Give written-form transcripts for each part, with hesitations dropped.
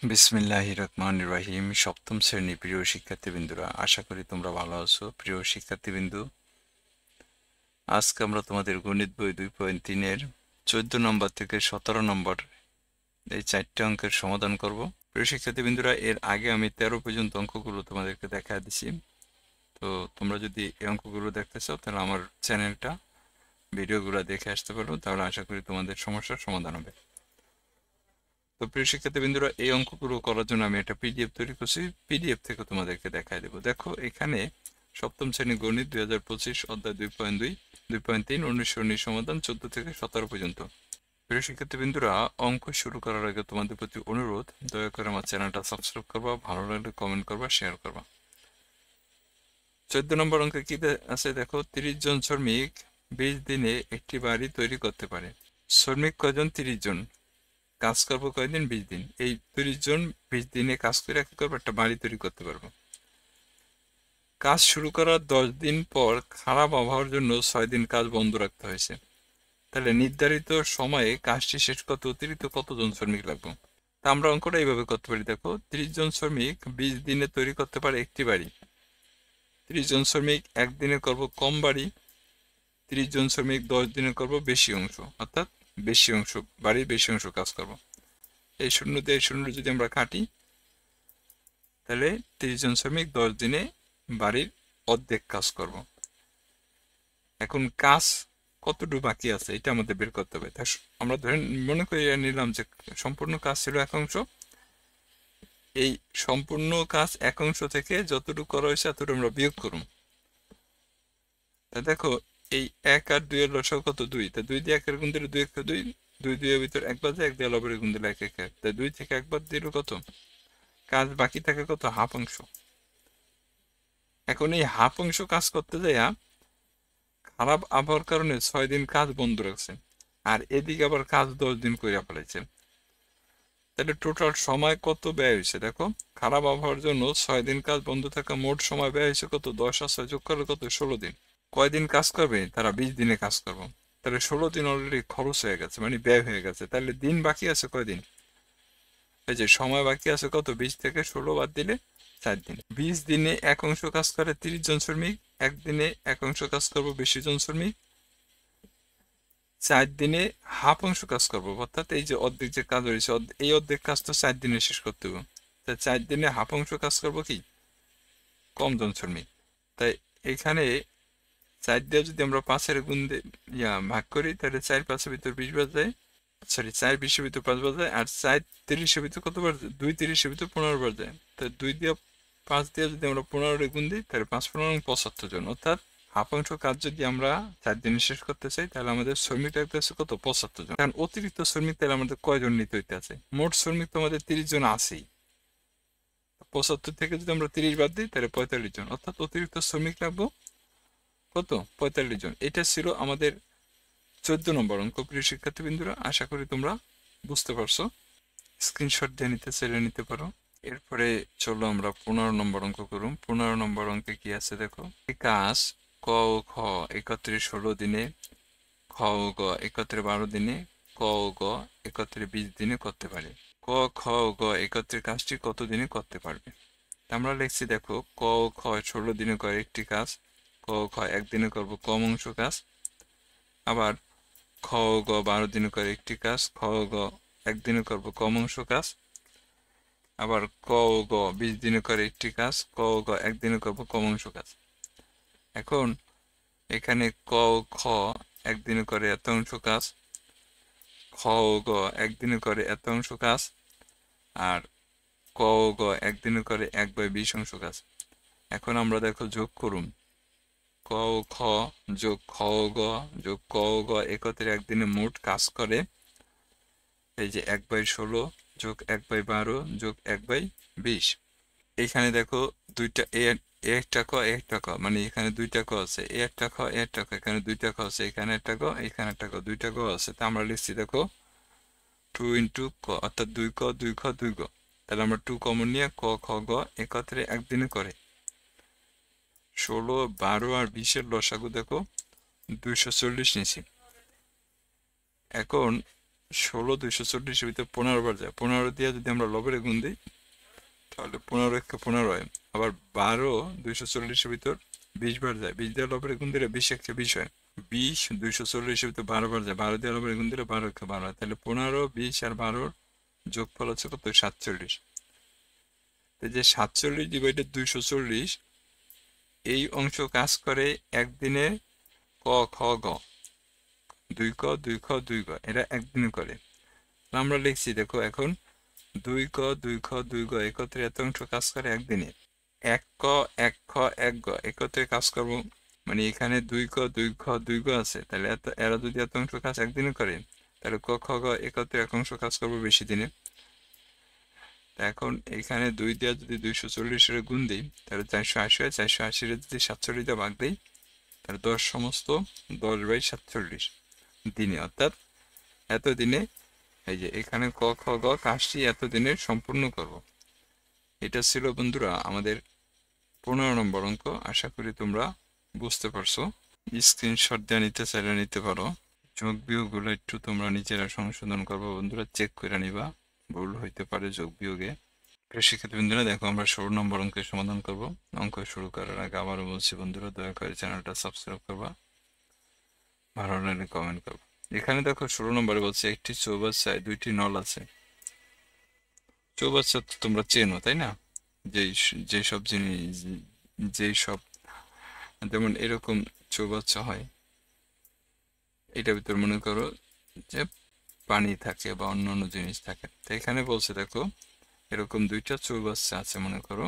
বিসমিল্লাহির রহমানির রহিম। সপ্তম শ্রেণী প্রিয় শিক্ষার্থীবৃন্দরা, আশা করি তোমরা ভালো আছো। প্রিয় শিক্ষার্থীবৃন্দু, আজকে আমরা তোমাদের গণিত বই 2.3-এর 14 নম্বর থেকে 17 নম্বর এই 4টে অঙ্কের সমাধান করব। প্রিয় শিক্ষার্থীবৃন্দরা, এর আগে আমি 13 পর্যন্ত অঙ্কগুলো তোমাদেরকে দেখা দিছি। তো তোমরা যদি এই অঙ্কগুলো দেখতে চাও তাহলে আমার চ্যানেলটা ভিডিওগুলো দেখে আসতে পারো, তাহলে আশা করি তোমাদের সমস্যার সমাধান হবে। তো প্রিয় শিক্ষার্থীবৃন্দরা, এই অঙ্কগুলো করার জন্য আমি একটা পিডিএফ তৈরি করছি। পিডিএফ থেকে তোমাদেরকে দেখাই দেবো। দেখো, এখানে সপ্তম শ্রেণী গণিত 2025 অধ্যায় 2.2, 2.3, 1919 সমাধান 14 থেকে 17 পর্যন্ত। প্রিয় শিক্ষার্থীবৃন্দরা, অঙ্ক শুরু করার আগে তোমাদের প্রতি অনুরোধ, দয়া করে আমার চ্যানেলটা সাবস্ক্রাইব করবা, ভালো লাগলে কমেন্ট করবা, শেয়ার করবা। 14 নম্বর অঙ্কে কি আছে দেখো, 30 জন শ্রমিক 20 দিনে একটি বাড়ি তৈরি করতে পারে। শ্রমিক কয়জন? 30 জন। কাজ করবো কয়দিন? 20 দিন। এই 30 জন 20 দিনে কাজ করে কি করবো? একটা বাড়ি তৈরি করতে পারবো। কাজ শুরু করার 10 দিন পর খারাপ আবহাওয়ার জন্য 6 দিন কাজ বন্ধ রাখতে হয়েছে। তাহলে নির্ধারিত সময়ে কাজটি শেষ করতে অতিরিক্ত কতজন শ্রমিক লাগবে? তা আমরা অঙ্কটা এইভাবে করতে পারি। দেখো, 30 জন শ্রমিক 20 দিনে তৈরি করতে পারে একটি বাড়ি। 30 জন শ্রমিক একদিনে করব কম বাড়ি, 30 জন শ্রমিক 10 দিনে করব বেশি অংশ, অর্থাৎ বেশি অংশ বাড়ির বেশি অংশ কাজ করব। এই শূন্য দিয়ে শূন্য যদি আমরা কাটি, তাহলে 30 জন শ্রমিক 10 দিনে বাড়ির অর্ধেক কাজ করব। এখন কাজ কতটুকু বাকি আছে এটা আমাদের বের করতে হবে। আমরা ধরে মনে করি নিলাম যে সম্পূর্ণ কাজ ছিল 1 অংশ। এই সম্পূর্ণ কাজ 1 অংশ থেকে যতটুকু করা হয়েছে এতটুকু আমরা বিয়োগ করুন। তা দেখো, এই 1 আর 2 এর লসাগু কত? 2। তা 2 দিয়ে 1 এর গুণ দিলে 2 1 2, 2 2 এর ভিতর 1 বাদ যায়, 1 দিয়ে লবের গুণ দিলে 1 1 1। তা 2 থেকে 1 বাদ দিলে কত? কাজ বাকি থাকে কত? হাফ অংশ। এখন এই হাফ অংশ কাজ করতে যাইয়া খারাপ আবহাওয়ার কারণে 6 দিন কাজ বন্ধ রাখছে, আর এদিকে আবার কাজ 10 দিন কইরা ফেলাইছে। তাহলে টোটাল সময় কত ব্যয় হয়েছে? দেখো, খারাপ আবহাওয়ার জন্য 6 দিন কাজ বন্ধ থাকা মোট সময় ব্যয় হয়েছে কত? 10 আর 6 যোগ করলে কত? 16 দিন। কয়দিন কাজ করবে? তারা 20 দিনে কাজ করবো। তাহলে 16 দিন অলরেডি খরচ হয়ে গেছে, মানে ব্যয় হয়ে গেছে। তাহলে দিন বাকি আছে কয়দিন? এই যে সময় বাকি আছে কত? 20 থেকে 16 বাদ দিলে 4 দিন। 20 দিনে 1 অংশ কাজ করে 30 জন শ্রমিক, একদিনে 1 অংশ কাজ করবো বেশি জন শ্রমিক, 4 দিনে হাফ অংশ কাজ করবো, অর্থাৎ এই যে অর্ধেক যে কাজ হয়েছে এই অর্ধেক কাজ তো 4 দিনে শেষ করতে হবে। তাই 4 দিনে হাফ অংশ কাজ করবো কি? কম জন শ্রমিক। তাই এখানে 4 দিয়ে যদি আমরা 5-এর গুণ ভাগ করি, তাহলে 4 5-এর ভিতর 20 বাজ যায়, সরি 4 20-এর ভিতর 5 বাজ যায়, আর 4 30-এর ভিতর কত বার? 2 30-এর ভিতর 15 বার যায়। তাই 2 দিয়ে 5 দিয়ে যদি আমরা 15 গুণ দিই, তাহলে 5 15 75 জন। অর্থাৎ হাফ অংশ কাজ যদি আমরা 4 দিনে শেষ করতে চাই, তাহলে আমাদের শ্রমিক লাগতে আছে কত? 75 জন। কারণ অতিরিক্ত শ্রমিক তাহলে আমাদের কয়জন নিতে হইতে আছে? মোট শ্রমিক তো আমাদের 30 জন আছেই। 75 থেকে যদি আমরা 30 বাদ দিই, তাহলে 45 জন। অর্থাৎ অতিরিক্ত শ্রমিক লাগবে কত? 45 জন। এটা ছিল আমাদের 14 নম্বর অঙ্ক। প্রিয় শিক্ষার্থীবৃন্দরা, আশা করি তোমরা বুঝতে পারছো। স্ক্রিনশট দিয়ে নিতে চাইলে নিতে পারো। এরপরে চলো আমরা 15 নম্বর অঙ্ক করুন। 15 নম্বর অঙ্কে কি আছে দেখো, এই কাজ ক ও খ একত্রে 16 দিনে, খ ও গ একত্রে 12 দিনে, ক ও গ একত্রে 20 দিনে করতে পারে। ক খ ও গ একত্রে কাজটি কত দিনে করতে পারবে? আমরা লিখছি দেখো, ক ও খ 16 দিনে করে একটি কাজ, ক ও খ একদিনে করবো কম অংশ কাজ। আবার খ ও গ 12 দিনে করে একটি কাজ, খ ও গ একদিনে করবো কম অংশ কাজ। আবার ক ও গ 20 দিনে করে একটি কাজ, ক ও গ একদিনে করবো কম অংশ কাজ। এখন এখানে ক ও খ একদিনে করে এত অংশ কাজ, খ ও গ একদিনে করে এত অংশ কাজ, আর ক ও গ একদিনে করে 1/20 অংশ কাজ। এখন আমরা দেখো যোগ করুন, ক ও খ যোগ খ ও গ যোগ ক ও গ একত্রে একদিনে মোট কাজ করে এই যে 1/16 যোগ 1/12 যোগ 1/20। এইখানে দেখো দুইটা একটা ক একটা ক, মানে এখানে দুইটা ক আছে, একটা খ একটা ক, এখানে দুইটা ক আছে, এখানে একটা ক এখানে একটা ক, দুইটা ক আছে। তা আমরা লিখছি দেখো 2 ইন্টু ক, অর্থাৎ 2 ক 2 খ 2 গ। তাহলে আমরা 2 কমন নিয়ে ক খ গ একত্রে একদিনে করে 16 12 আর 20-এর লসাগু দেখো 240 নিছি। এখন 16 240 ভিতরে 15 বার যায়, 15 দিয়ে যদি আমরা লবের গুণ দিই তাহলে 15 1 15 হয়। আবার 12 240 ভিতর 20 বার যায়, 20 দিয়ে লবের গুণ দিলে 20 1 20 হয়। 20 240 ভিতর 12 বার যায়, 12 দিয়ে লবের গুণ দিলে 12 1 12 হয়। তাহলে 15 20 আর 12 যোগফল হচ্ছে কত? 47। যে 47 ডিভাইডেড 240 এই অংশ কাজ করে একদিনে ক খ গ, 2 ক 2 খ 2 গ, এরা একদিনে করে। আমরা লিখছি দেখো এখন 2 ক 2 খ 2 গ একত্রে এত অংশ কাজ করে একদিনে। 1 ক 1 খ 1 গ একত্রে কাজ করবো, মানে এখানে 2 ক 2 খ 2 গ আছে, তাহলে এরা যদি এত অংশ কাজ একদিনে করে তাহলে ক খ গ একত্রে এক অংশ কাজ করবো বেশি দিনে। এখন এখানে 2 দিয়ে যদি 240 গুণ দিই তাহলে 480 হয়, 480 যদি 47 দিয়ে ভাগ দিই তাহলে 10 সমস্ত 10/47 দিনে, অর্থাৎ এত দিনে এই যে এখানে ক খ গ কাজটি এত দিনে সম্পূর্ণ করব। এটা ছিল বন্ধুরা আমাদের 15 নম্বর অঙ্ক। আশা করি তোমরা বুঝতে পারছো। স্ক্রিনশট দিয়ে নিতে চাইলে নিতে পারো। যোগ বিয়োগগুলো একটু তোমরা নিজেরা সংশোধন করবো বন্ধুরা, চেক করে নিবা, ভুল হইতে পারে যোগ বিয়োগে। শিক্ষার্থী বন্ধুরা দেখো আমরা 16 নম্বর অঙ্কের সমাধান করব। অঙ্ক শুরু করার আগে আবারও বলছি বন্ধুরা, দয়া করে চ্যানেলটা সাবস্ক্রাইব করবা, ভালো লাগলে কমেন্ট করবা। এখানে দেখো 16 নম্বরে বলছে একটি চৌবাচ্চায় 2টি নল আছে। চৌবাচ্চা তো তোমরা চেনো তাই না? যেসব জিনিস, যেই সব, যেমন এরকম চৌবাচ্চা হয়, এটার ভিতর মনে করো যে পানি থাকে বা অন্যান্য জিনিস থাকে। তো এখানে বলছে দেখো এরকম 2টা চৌবাচ্চা আছে মনে করো।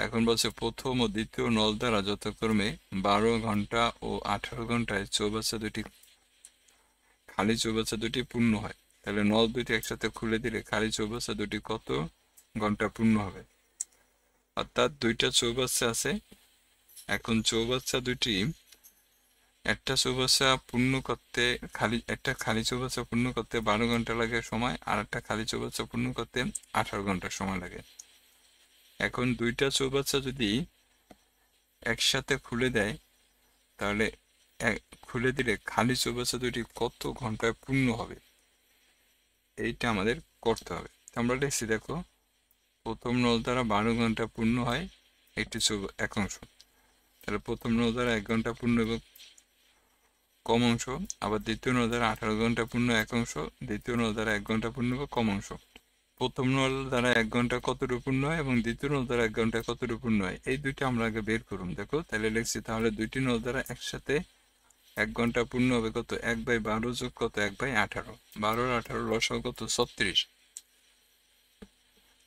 এখন বলছে প্রথম ও দ্বিতীয় নল দ্বারা যথাক্রমে 12 ঘন্টা ও 18 ঘন্টায় খালি চৌবাচ্চা দুটি পূর্ণ হয়। তাহলে নল দুটি একসাথে খুলে দিলে খালি চৌবাচ্চা দুটি কত ঘন্টা পূর্ণ হবে? অর্থাৎ 2টা চৌবাচ্চা আছে। এখন চৌবাচ্চা দুটি, একটা চৌবাচ্চা পূর্ণ করতে একটা খালি চৌবাচ্চা পূর্ণ করতে 12 ঘন্টা লাগে সময়, আর একটা খালি চৌবাচ্চা পূর্ণ করতে 18 ঘন্টা সময় লাগে। এখন 2টা চৌবাচ্চা যদি একসাথে খুলে দেয় তাহলে খুলে দিলে খালি চৌবাচ্চা দুটি কত ঘন্টায় পূর্ণ হবে, এইটা আমাদের করতে হবে। আমরা লিখছি দেখো প্রথম নল দ্বারা 12 ঘন্টা পূর্ণ হয় একটি এক অংশ, তাহলে প্রথম নল দ্বারা 1 ঘন্টা পূর্ণ এবং কম অংশ, আবার দ্বিতীয় নল দ্বারা 18 ঘন্টা পূর্ণ এক অংশ, দ্বিতীয় নল দ্বারা 1 ঘন্টা পূর্ণ এবং কম অংশ। প্রথম নল দ্বারা 1 ঘন্টা কতটুকু পূর্ণ হয় এবং দ্বিতীয় নল দ্বারা 1 ঘন্টা কতটুকু পূর্ণ হয়, এই দুইটা আমরা আগে বের করুন। দেখো তাহলে লিখছি তাহলে 2টি নল দ্বারা একসাথে 1 ঘন্টা পূর্ণ হবে কত? 1/12 যোগ কত? 1/18। 12 আর 18 লসাগু কত? 36।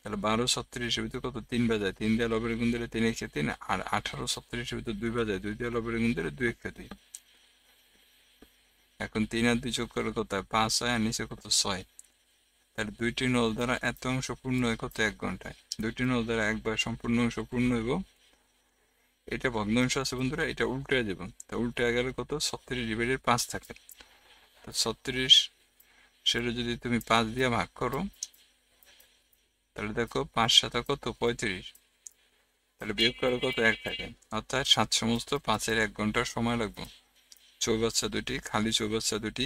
তাহলে 12 36 ভিতরে কত? 3 বাজায়, 3 দিয়ে লবের গুণ দিলে 3 1 3, আর 18 36 ভিতরে 2 বাজায়, 2 দিয়ে লবের গুণ দিলে 2 1 2। এখন 3 আর 2 যোগ করে কত? 5 হয়, আর নিচে কত? 6। তাহলে 2টি নল দ্বারা এত অংশ পূর্ণ হয় কত? 1 ঘন্টায়। 2টি নল দ্বারা একবার সম্পূর্ণ অংশ পূর্ণ হইব। এটা ভগ্নাংশ আছে বন্ধুরা, এটা উল্টে যাব। তা উল্টে গেলে কত? 36 ডিভাইডেড 5 থাকে। তো 36 সেটা যদি তুমি 5 দিয়ে ভাগ করো তাহলে দেখো 5 7 কত? 35। তাহলে বিয়োগ করে কত? 1 থাকে। অর্থাৎ 7 সমস্ত 5-এর 1 ঘন্টা সময় লাগবে। চৌবাচ্চা দুটি, খালি চৌবাচ্চা দুটি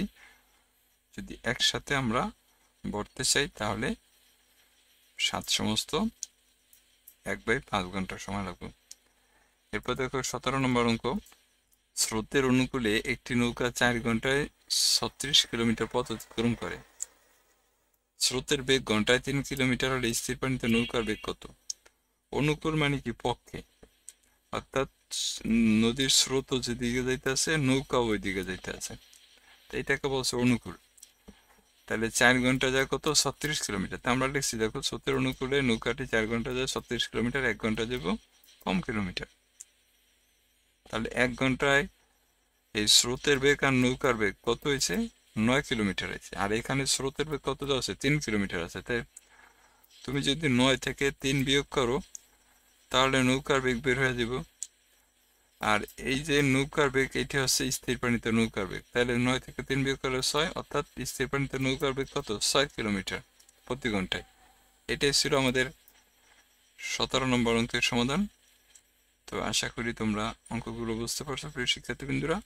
যদি একসাথে আমরা ভরতে চাই তাহলে 7 সমস্ত 1/5 ঘন্টা সময় লাগবে। এরপর দেখো 17 নম্বর অঙ্ক। স্রোতের অনুকূলে একটি নৌকা 4 ঘন্টায় 36 কিলোমিটার পথ অতিক্রম করে। স্রোতের বেগ ঘন্টায় 3 কিলোমিটার হলে স্থির পানিতে নৌকার বেগ কত? অনুকূল মানে কি? পক্ষে, অর্থাৎ নদীর স্রোত যেদিকে যাইতেছে নৌকাও ওই দিকে যাইতেছে, এটাকে বলছে অনুকূল। তাহলে 4 ঘন্টা যায় কত? 36 কিলোমিটার। তা আমরা লিখছি দেখো স্রোতের অনুকূলে নৌকাটি 4 ঘন্টা যায় 36 কিলোমিটার, 1 ঘন্টা যাব কম কিলোমিটার। তাহলে 1 ঘন্টায় এই স্রোতের বেগ আর নৌকার বেগ কত হয়েছে? 9 কিলোমিটার হয়েছে। আর এখানে স্রোতের বেগ কত আছে? 3 কিলোমিটার আছে। তাই তুমি যদি 9 থেকে 3 বিয়োগ করো তাহলে নৌকার বেগ বের হয়ে যাব। আর এই যে নৌকার বেগ, এটা হচ্ছে স্থির পানিতে নৌকার বেগ। তাহলে 9 থেকে 3 বিয়োগ করলে 6, অর্থাৎ স্থির পানিতে নৌকার বেগ কত? 6 কিলোমিটার প্রতি ঘন্টায়। এটাই ছিল আমাদের 17 নম্বর অঙ্কের সমাধান। তো আশা করি তোমরা অঙ্কগুলো বুঝতে পারছো প্রিয় শিক্ষার্থীবৃন্দরা।